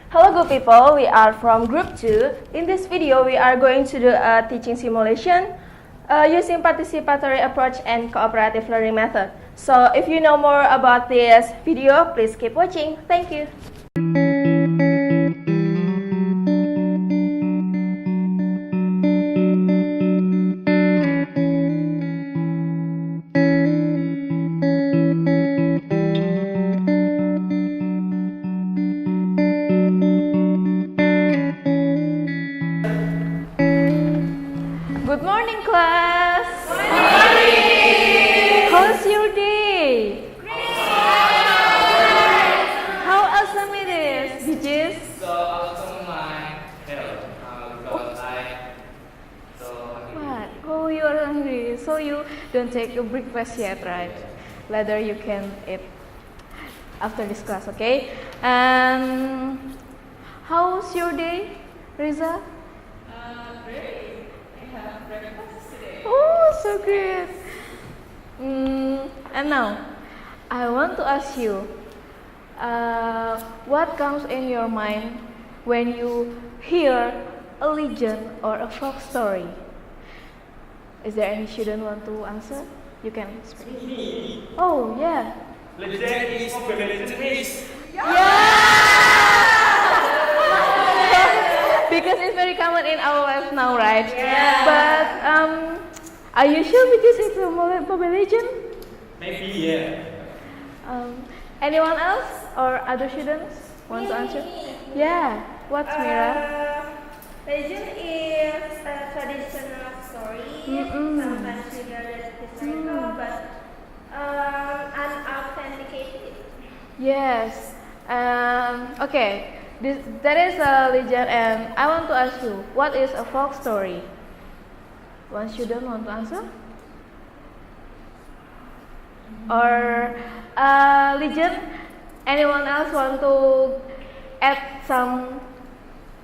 Hello good people, we are from group 2. In this video, we are going to do a teaching simulation using participatory approach and cooperative learning method. So if you know more about this video, please keep watching. Thank you. Good morning, class. Good morning. How's your day? How awesome it is, Bijis? So awesome my health because What? Oh, you are hungry. So you don't take your breakfast yet, right? Later you can eat after this class, okay? And how's your day, Riza? great. I have breakfast today. Oh, so great. And now, I want to ask you, what comes in your mind when you hear a legend or a folk story? Is there any student want to answer? You can speak. Me. Oh, yeah. Legend is legend is. Because it's very common in our life now, right? Yeah. But are you sure because it's a mobile legend? Maybe yeah. Anyone else or other students want to answer? Yeah. What's Mira? Legend is a traditional story, sometimes regarded historical, but unauthenticated. Yes. Okay. That is a legend, and I want to ask you, what is a folk story? One student want to answer? Or legend? Anyone else want to add some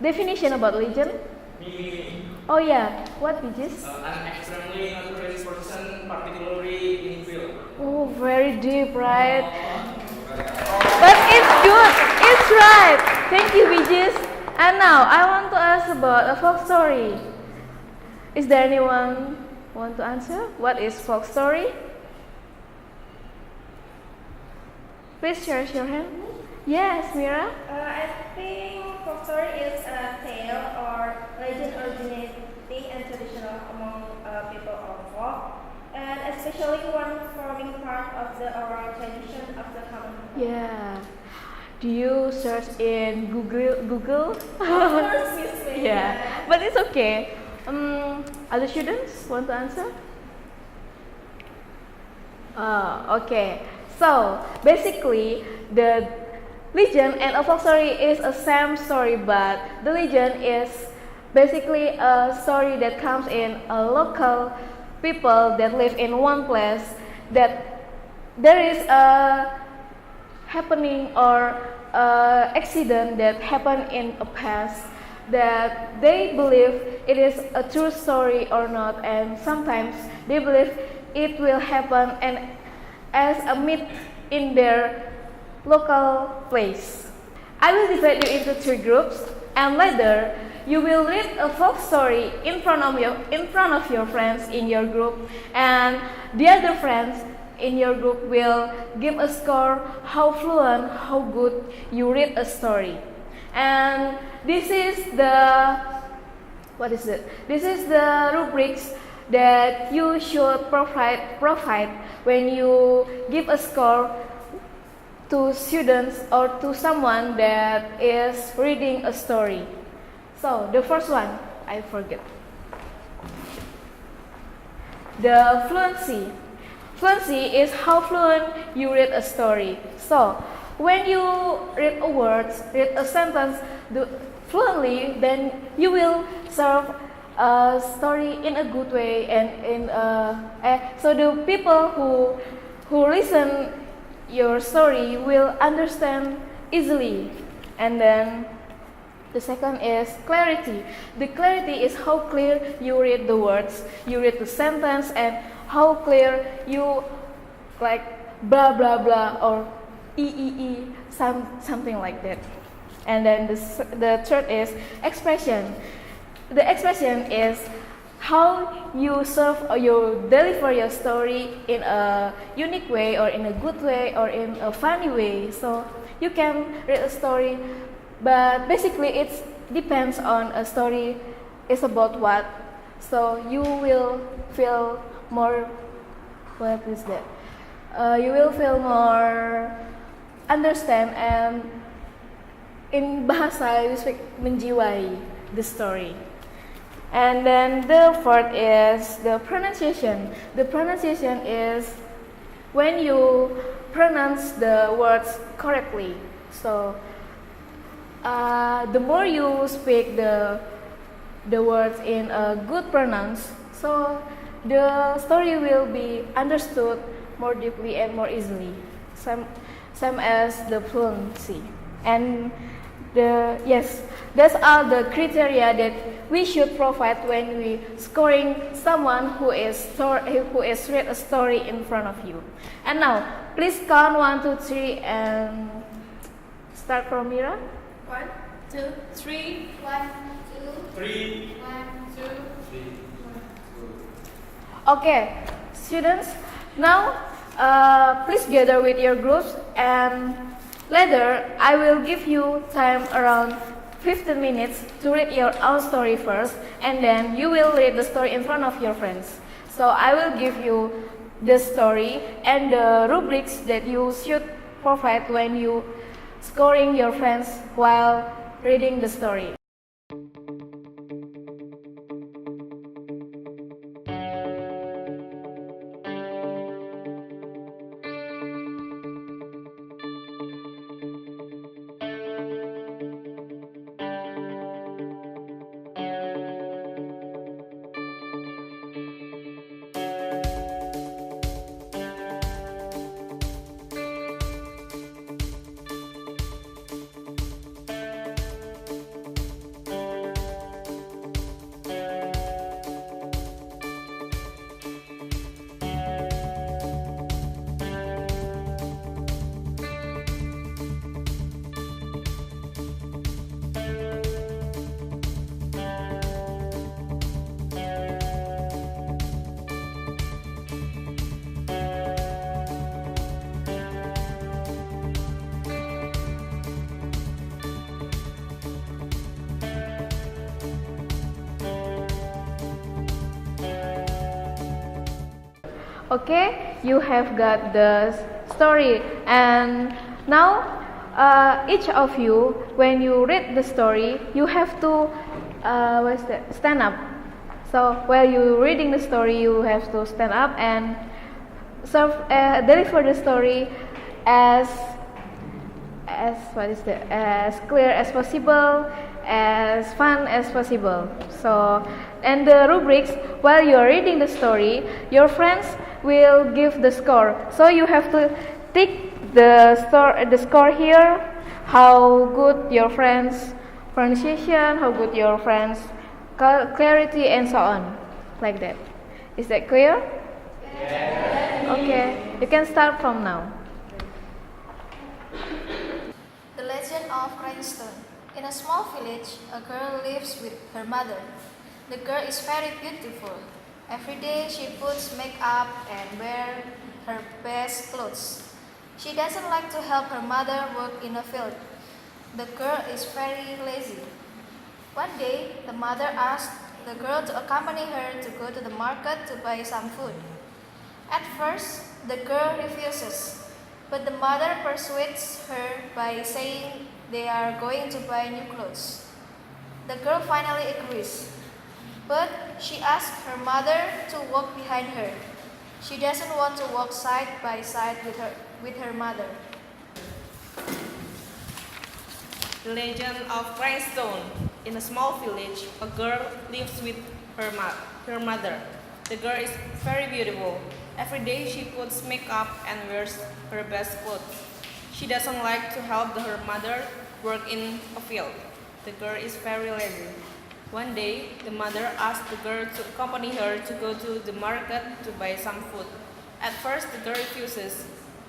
definition about legend? Me. Oh yeah, what Bijis? An extremely naturalist person, particularly in field. Oh, very deep, right? But it's good, it's right. Thank you, Bijis. And now, I want to ask about a folk story. Is there anyone want to answer? What is folk story? Please share your hand. Yes, Mira? I think folk story is a tale or legend originating and traditional among people of folk, and especially one forming part of the oral tradition of the community. Yeah. Do you search in Google? Of course, Miss May. Yeah, but it's okay. Other students want to answer? Okay. So basically, the legend and a folk story is a same story, but the legend is basically a story that comes in a local people that live in one place, that there is a happening or accident that happened in a past that they believe it is a true story or not, and sometimes they believe it will happen and as a myth in their local place. I will divide you into 3 groups, and later you will read a folk story in front of your friends in your group, and the other friends in your group will give a score how fluent, how good you read a story. And this is the This is the rubrics that you should provide when you give a score to students or to someone that is reading a story. So the first one, I forget. The fluency. Fluency is how fluent you read a story. So when you read a word, read a sentence fluently, then you will serve a story in a good way, and so the people who listen your story will understand easily. And then the second is clarity. The clarity is how clear you read the words, you read the sentence, and how clear you like blah blah blah or something like that. And then the third is expression. The expression is how you serve or you deliver your story in a unique way or in a good way or in a funny way. So you can read a story, but basically it depends on a story is about what. So you will feel more, what is that? You will feel more understand and in bahasa you speak menjiwai the story. And then the fourth is the pronunciation. The pronunciation is when you pronounce the words correctly. So the more you speak the words in a good pronounce, so the story will be understood more deeply and more easily. Same as the fluency. And that's all the criteria that we should provide when we scoring someone who is read a story in front of you. And now, please count 1, 2, 3, and start from Mira. 1, 2, 3, 1, 2, 3, 1, 2, 3. Okay, students, now please gather with your groups, and later I will give you time around 15 minutes to read your own story first, and then you will read the story in front of your friends. So I will give you the story and the rubrics that you should provide when you scoring your friends while reading the story. Okay, you have got the story, and now each of you, when you read the story, you have to stand up. So while you're reading the story, you have to stand up and deliver the story as as clear as possible, as fun as possible. So, and the rubrics, while you're reading the story, your friends will give the score. So you have to tick the score here, how good your friends pronunciation, how good your friends clarity, and so on, like that. Is that clear? Yes. Okay, you can start from now. The Legend of Rhinestone. In a small village, a girl lives with her mother. The girl is very beautiful. Every day she puts makeup and wears her best clothes. She doesn't like to help her mother work in a field. The girl is very lazy. One day, the mother asked the girl to accompany her to go to the market to buy some food. At first, the girl refuses, but the mother persuades her by saying they are going to buy new clothes. The girl finally agrees, but she asks her mother to walk behind her. She doesn't want to walk side by side with her mother. The Legend of Rhinestone. In a small village, a girl lives with her mother. The girl is very beautiful. Every day she puts makeup and wears her best clothes. She doesn't like to help her mother work in a field. The girl is very lazy. One day, the mother asked the girl to accompany her to go to the market to buy some food. At first, the girl refuses,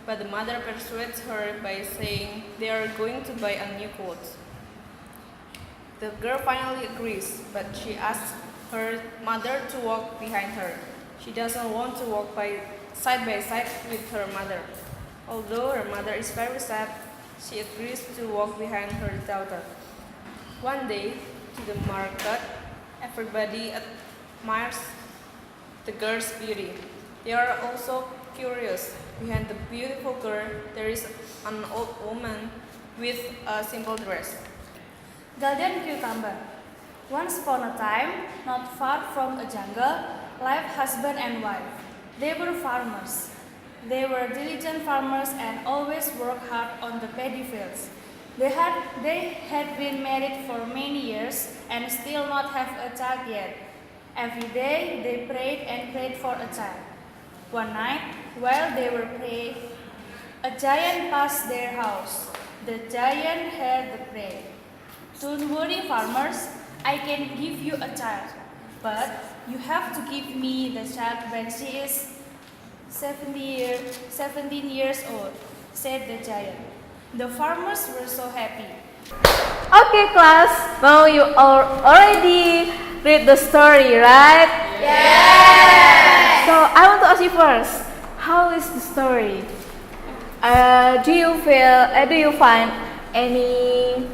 but the mother persuades her by saying they are going to buy a new clothes. The girl finally agrees, but she asks her mother to walk behind her. She doesn't want to walk side by side with her mother. Although her mother is very sad, she agrees to walk behind her daughter. One day, to the market, everybody admires the girl's beauty. They are also curious. Behind the beautiful girl, there is an old woman with a simple dress. Golden Cucumber. Once upon a time, not far from a jungle, lived husband and wife. They were farmers. They were diligent farmers and always worked hard on the paddy fields. They had been married for many years and still not have a child yet. Every day they prayed and prayed for a child. One night, while they were praying, a giant passed their house. The giant heard the prayer. Don't worry, farmers, I can give you a child, but you have to give me the child when she is 17 years old, said the giant. The farmers were so happy. Okay, class. Now you already read the story, right? Yes! So I want to ask you first. How is the story? Do you find any,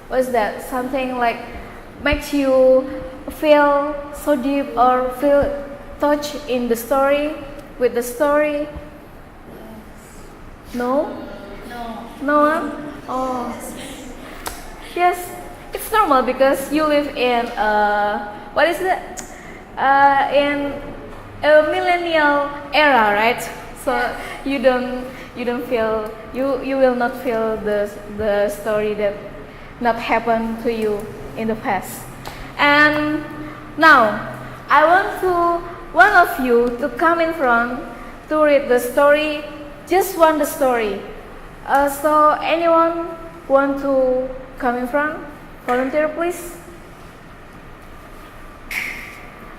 what's that? Something like makes you feel so deep or feel touched in the story, with the story? No? No one? Oh. Yes, it's normal because you live in what is it? In a millennial era, right? So you will not feel the story that not happened to you in the past. And now I want one of you to come in front to read the story, just one the story. So anyone want to come in front? Volunteer, please.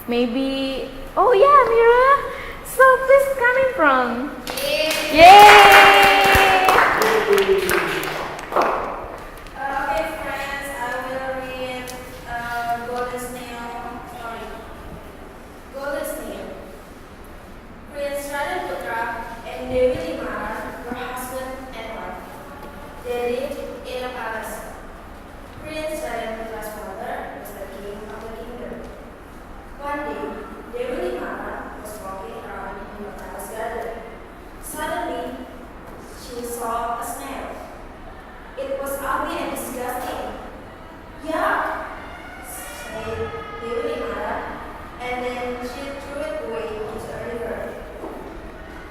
Maybe. Oh yeah, Mira. So please come in front. Yay! Okay, friends, I will read Golden Snail story. Golden Snail. Prince Radha and Devi Limara were husband and wife. They lived in a palace. Prince Radha's father was the king of the kingdom. One day, Devi Limara was walking around in the palace garden. Suddenly, she saw a snail. It was ugly and disgusting. Yuck! Said Devi Limara, and then she threw it away into a river.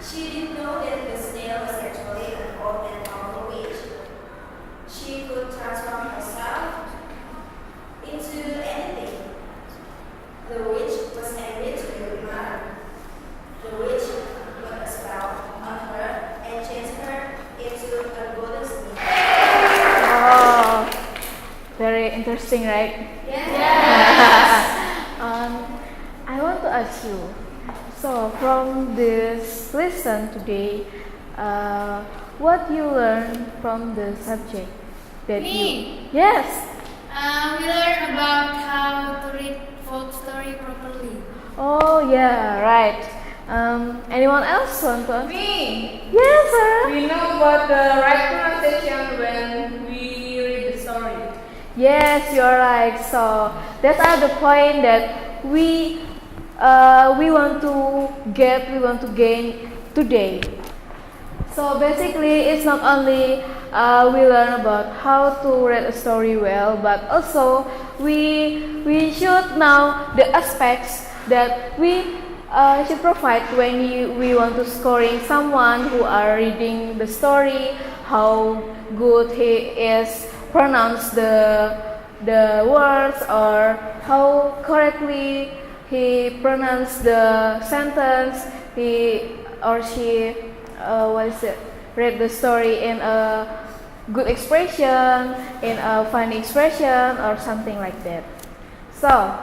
She didn't know that the snail was actually an old and powerful witch. She could transform herself into anything. The witch was angry to Devi Limara. The witch put a spell on her and changed her into a golden snail. Oh, very interesting, right? Yes. I want to ask you. So from this lesson today, what you learned from the subject? Me? Yes. We learned about how to read folk story properly. Oh yeah, right. Anyone else want to? Me! Yes, sir. We know about the right pronunciation when we read the story. Yes, you're right. So that are the point that we want to gain today. So basically, it's not only we learn about how to read a story well, but also we should know the aspects that we should provide when we want to scoring someone who are reading the story, how good he is pronounce the words, or how correctly he pronounce the sentence, he or she read the story in a good expression, in a funny expression, or something like that. So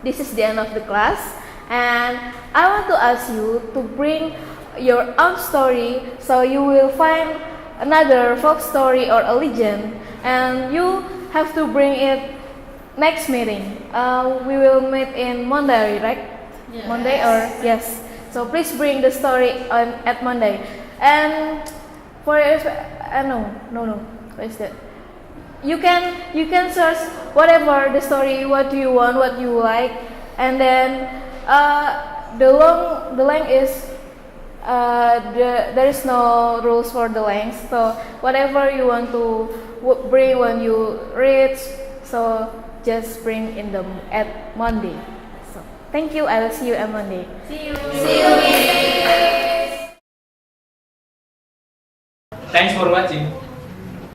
this is the end of the class, and I want to ask you to bring your own story. So you will find another folk story or a legend, and you have to bring it next meeting. We will meet in Monday, right? Yes. Monday or yes. So please bring the story on at Monday. And for no. What is that? You can search whatever the story, what you want, what you like, and then the length is there is no rules for the length. So whatever you want to bring when you read, so just bring in the at Monday. So thank you. I will see you at Monday. See you. Thanks for watching.